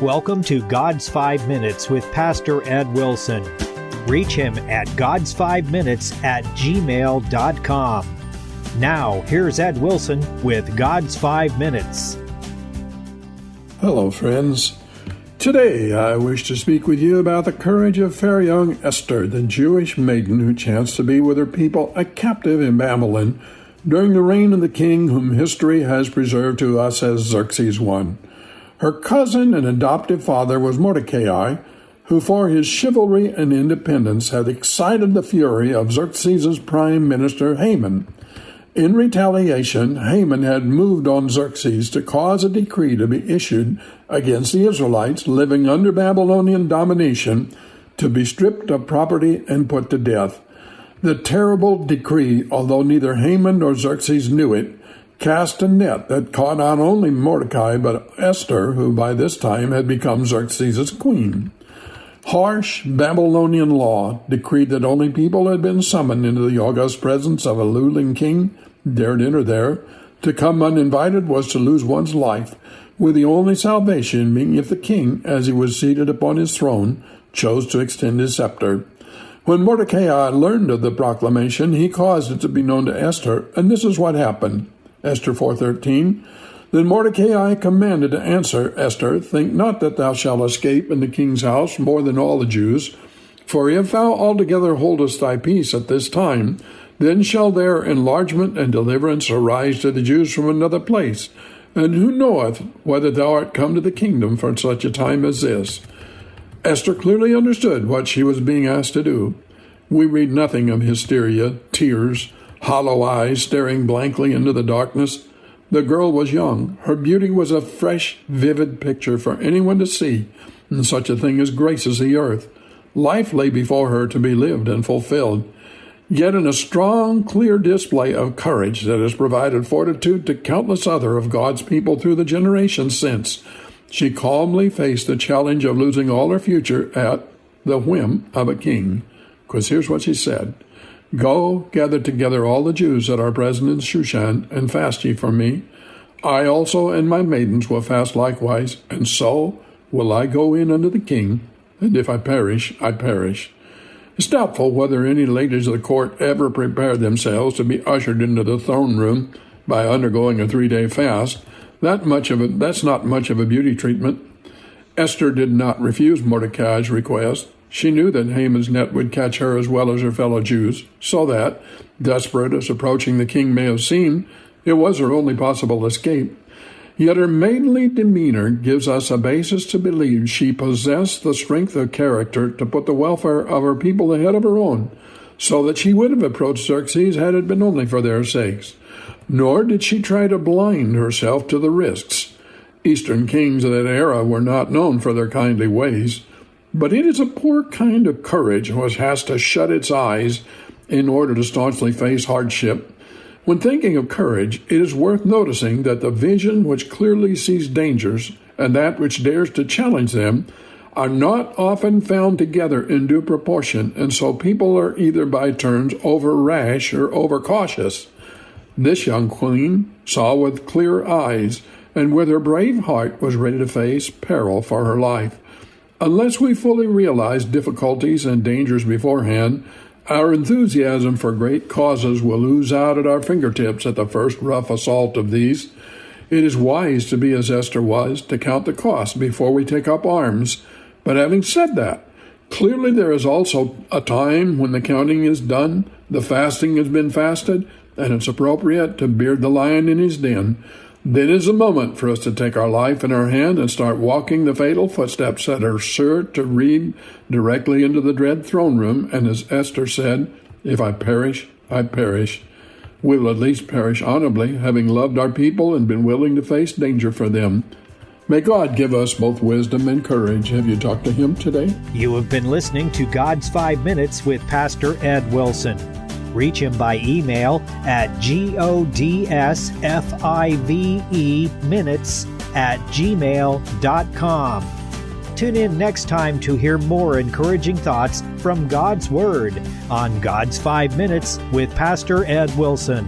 welcome to God's 5 Minutes with Pastor Ed Wilson. Reach him at gods5minutes@gmail.com. Now, here's Ed Wilson with God's 5 Minutes. Hello, friends. Today, I wish to speak with you about the courage of fair young Esther, the Jewish maiden who chanced to be with her people a captive in Babylon during the reign of the king whom history has preserved to us as Xerxes I. Her cousin and adoptive father was Mordecai, who for his chivalry and independence had excited the fury of Xerxes' prime minister Haman. In retaliation, Haman had moved on Xerxes to cause a decree to be issued against the Israelites living under Babylonian domination to be stripped of property and put to death. The terrible decree, although neither Haman nor Xerxes knew it, cast a net that caught not only Mordecai but Esther, who by this time had become Xerxes' queen. Harsh Babylonian law decreed that only people who had been summoned into the august presence of a ruling king dared enter there. To come uninvited was to lose one's life, with the only salvation being if the king, as he was seated upon his throne, chose to extend his scepter. When Mordecai learned of the proclamation, he caused it to be known to Esther, and this is what happened. Esther 4:13. Then Mordecai commanded to answer Esther, "Think not that thou shalt escape in the king's house more than all the Jews. For if thou altogether holdest thy peace at this time, then shall there enlargement and deliverance arise to the Jews from another place. And who knoweth whether thou art come to the kingdom for such a time as this?" Esther clearly understood what she was being asked to do. We read nothing of hysteria, tears, hollow eyes staring blankly into the darkness. The girl was young. Her beauty was a fresh, vivid picture for anyone to see, and such a thing as graces the earth. Life lay before her to be lived and fulfilled. Yet in a strong, clear display of courage that has provided fortitude to countless other of God's people through the generations since, she calmly faced the challenge of losing all her future at the whim of a king. Because here's what she said: "Go, gather together all the Jews that are present in Shushan, and fast ye for me. I also and my maidens will fast likewise, and so will I go in unto the king, and if I perish, I perish." It's doubtful whether any ladies of the court ever prepared themselves to be ushered into the throne room by undergoing a 3-day fast. That's not much of a beauty treatment. Esther did not refuse Mordecai's request. She knew that Haman's net would catch her as well as her fellow Jews, so that, desperate as approaching the king may have seemed, it was her only possible escape. Yet her maidenly demeanor gives us a basis to believe she possessed the strength of character to put the welfare of her people ahead of her own, so that she would have approached Xerxes had it been only for their sakes. Nor did she try to blind herself to the risks. Eastern kings of that era were not known for their kindly ways. But it is a poor kind of courage which has to shut its eyes in order to staunchly face hardship. When thinking of courage, it is worth noticing that the vision which clearly sees dangers and that which dares to challenge them are not often found together in due proportion, and so people are either by turns over rash or over cautious. This young queen saw with clear eyes, and with her brave heart was ready to face peril for her life. Unless we fully realize difficulties and dangers beforehand, our enthusiasm for great causes will ooze out at our fingertips at the first rough assault of these. It is wise to be as Esther was, to count the cost before we take up arms. But having said that, clearly there is also a time when the counting is done, the fasting has been fasted, and it's appropriate to beard the lion in his den. Then is the moment for us to take our life in our hand and start walking the fatal footsteps that are sure to lead directly into the dread throne room. And as Esther said, "If I perish, I perish." We will at least perish honorably, having loved our people and been willing to face danger for them. May God give us both wisdom and courage. Have you talked to Him today? You have been listening to God's 5 Minutes with Pastor Ed Wilson. Reach him by email at godsfiveminutes@gmail.com. Tune in next time to hear more encouraging thoughts from God's Word on God's 5 Minutes with Pastor Ed Wilson.